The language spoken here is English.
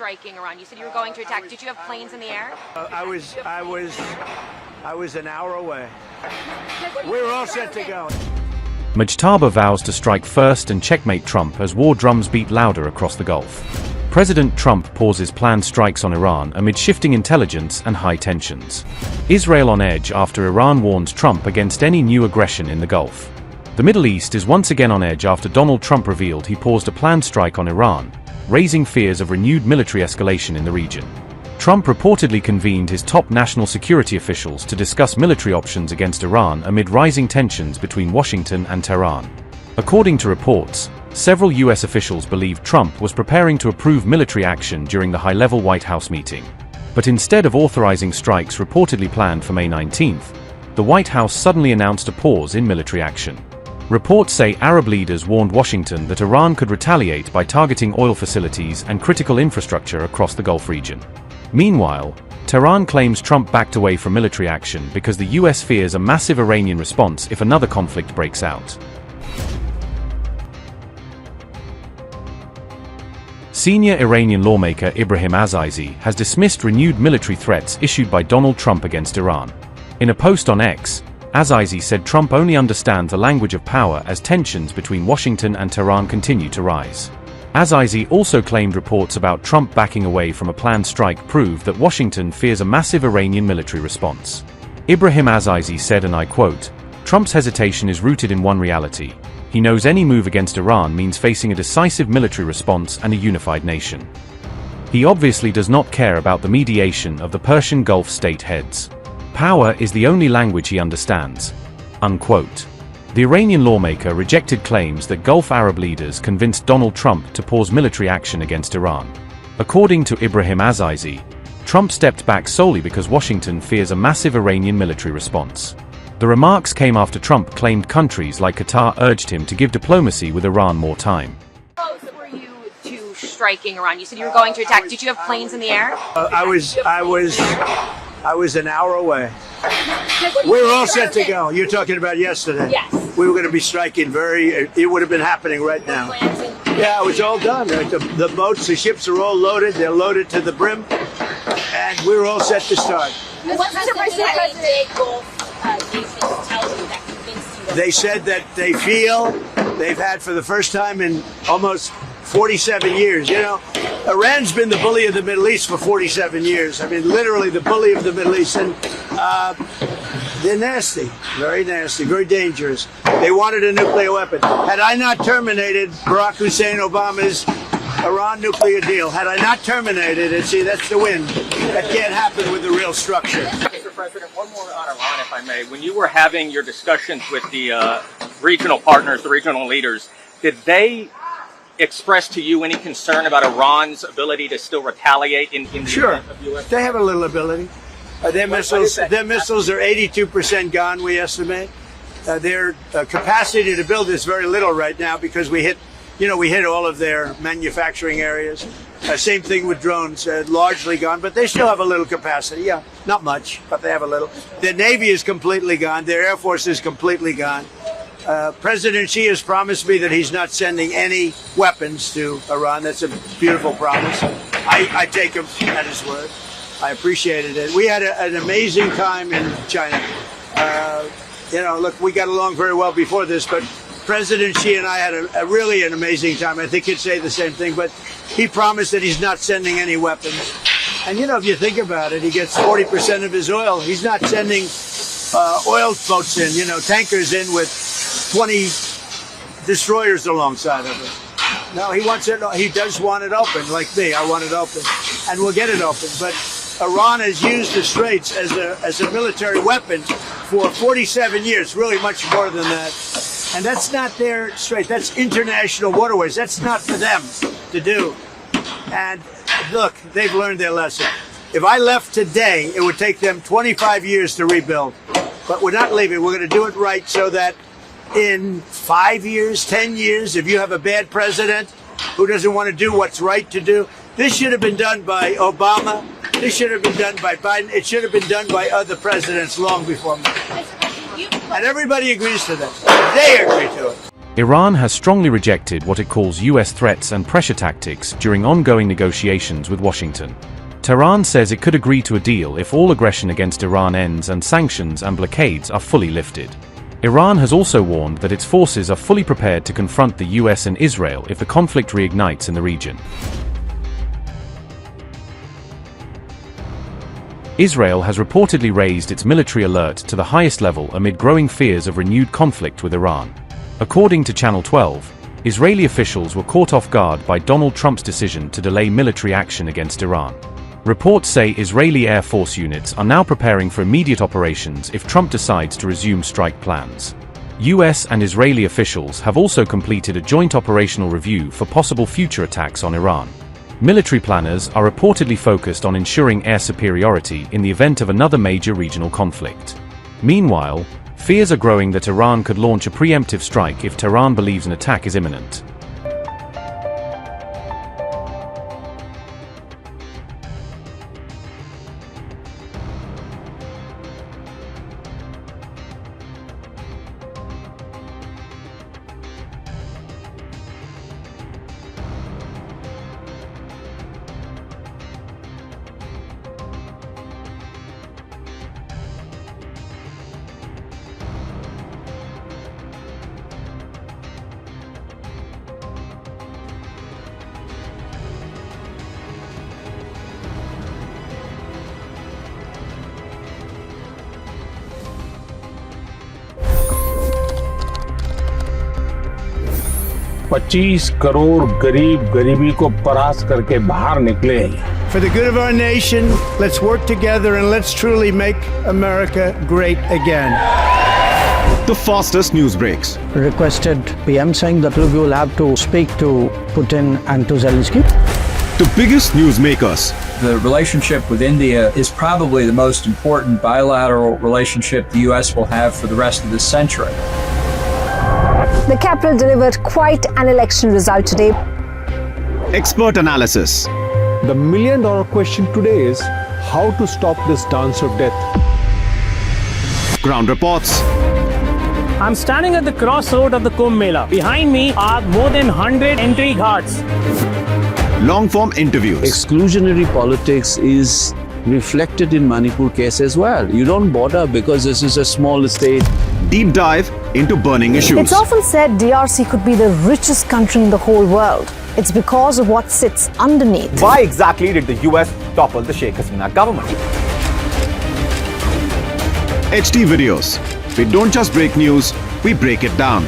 striking Iran? You said you were going to attack. Did you have planes in the air? I was an hour away. We were all set to go. Mojtaba vows to strike first and checkmate Trump as war drums beat louder across the Gulf. President Trump pauses planned strikes on Iran amid shifting intelligence and high tensions. Israel on edge after Iran warns Trump against any new aggression in the Gulf. The Middle East is once again on edge after Donald Trump revealed he paused a planned strike on Iran, raising fears of renewed military escalation in the region. Trump reportedly convened his top national security officials to discuss military options against Iran amid rising tensions between Washington and Tehran. According to reports, several U.S. officials believed Trump was preparing to approve military action during the high-level White House meeting. But instead of authorizing strikes reportedly planned for May 19th, the White House suddenly announced a pause in military action. Reports say Arab leaders warned Washington that Iran could retaliate by targeting oil facilities and critical infrastructure across the Gulf region. Meanwhile, Tehran claims Trump backed away from military action because the U.S. fears a massive Iranian response if another conflict breaks out. Senior Iranian lawmaker Ibrahim Azizi has dismissed renewed military threats issued by Donald Trump against Iran. In a post on X, Azizi said Trump only understands the language of power as tensions between Washington and Tehran continue to rise. Azizi also claimed reports about Trump backing away from a planned strike prove that Washington fears a massive Iranian military response. Ibrahim Azizi said, and I quote, "Trump's hesitation is rooted in one reality. He knows any move against Iran means facing a decisive military response and a unified nation. He obviously does not care about the mediation of the Persian Gulf state heads. Power is the only language he understands." Unquote. The Iranian lawmaker rejected claims that Gulf Arab leaders convinced Donald Trump to pause military action against Iran. According to Ibrahim Azizi, Trump stepped back solely because Washington fears a massive Iranian military response. The remarks came after Trump claimed countries like Qatar urged him to give diplomacy with Iran more time. How close were you to striking Iran? You said you were going to attack. Did you have planes in the air? I was an hour away. We were all set to go. You're talking about yesterday. Yes. We were going to be striking it would have been happening right now. Yeah, it was all done. The boats, the ships are all loaded. They're loaded to the brim. And we were all set to start. They said that they feel they've had for the first time in almost 47 years. You know, Iran's been the bully of the Middle East for 47 years. I mean, literally the bully of the Middle East. And they're nasty, very dangerous. They wanted a nuclear weapon. Had I not terminated Barack Hussein Obama's Iran nuclear deal, had I not terminated it, see, that's the win. That can't happen with the real structure. Mr. President, one more on Iran, if I may. When you were having your discussions with the regional partners, the regional leaders, did they express to you any concern about Iran's ability to still retaliate in the event of U.S.? They have a little ability. Their missiles are 82% gone, we estimate. Their capacity to build is very little right now because we hit all of their manufacturing areas. Same thing with drones, largely gone, but they still have a little capacity. Yeah, not much, but they have a little. Their Navy is completely gone. Their Air Force is completely gone. President Xi has promised me that he's not sending any weapons to Iran. That's a beautiful promise. I take him at his word. I appreciated it. We had an amazing time in China. Look, we got along very well before this, but President Xi and I had really an amazing time. I think he'd say the same thing, but he promised that he's not sending any weapons. And, if you think about it, he gets 40% of his oil. He's not sending oil boats in, tankers in with 20 destroyers alongside of it. No, he wants it. He does want it open, like me. I want it open, and we'll get it open. But Iran has used the Straits as a military weapon for 47 years, really much more than that. And that's not their strait. That's international waterways. That's not for them to do. And look, they've learned their lesson. If I left today, it would take them 25 years to rebuild. But we're not leaving. We're going to do it right so that in 5 years, 10 years, if you have a bad president who doesn't want to do what's right to do, this should have been done by Obama. This should have been done by Biden. It should have been done by other presidents long before me. And everybody agrees to that. They agree to it. Iran has strongly rejected what it calls US threats and pressure tactics during ongoing negotiations with Washington. Tehran says it could agree to a deal if all aggression against Iran ends and sanctions and blockades are fully lifted. Iran has also warned that its forces are fully prepared to confront the US and Israel if the conflict reignites in the region. Israel has reportedly raised its military alert to the highest level amid growing fears of renewed conflict with Iran. According to Channel 12, Israeli officials were caught off guard by Donald Trump's decision to delay military action against Iran. Reports say Israeli Air Force units are now preparing for immediate operations if Trump decides to resume strike plans. US and Israeli officials have also completed a joint operational review for possible future attacks on Iran. Military planners are reportedly focused on ensuring air superiority in the event of another major regional conflict. Meanwhile, fears are growing that Iran could launch a preemptive strike if Tehran believes an attack is imminent. $25 crore गरीब गरीबी को परास्त करके बाहर निकले। For the good of our nation, let's work together and let's truly make America great again. The fastest news breaks. Requested PM saying that look, you will have to speak to Putin and to Zelensky. The biggest news makers. The relationship with India is probably the most important bilateral relationship the U.S. will have for the rest of this century. The capital delivered quite an election result today. Expert analysis. The million-dollar question today is how to stop this dance of death. Ground reports. I'm standing at the crossroad of the Kumbh Mela. Behind me are more than 100 entry guards. Long-form interviews. Exclusionary politics is reflected in Manipur case as well. You don't bother because this is a small state. Deep dive into burning issues. It's often said DRC could be the richest country in the whole world. It's because of what sits underneath. Why exactly did the US topple the Sheikh Hasina government? HT videos. We don't just break news, we break it down.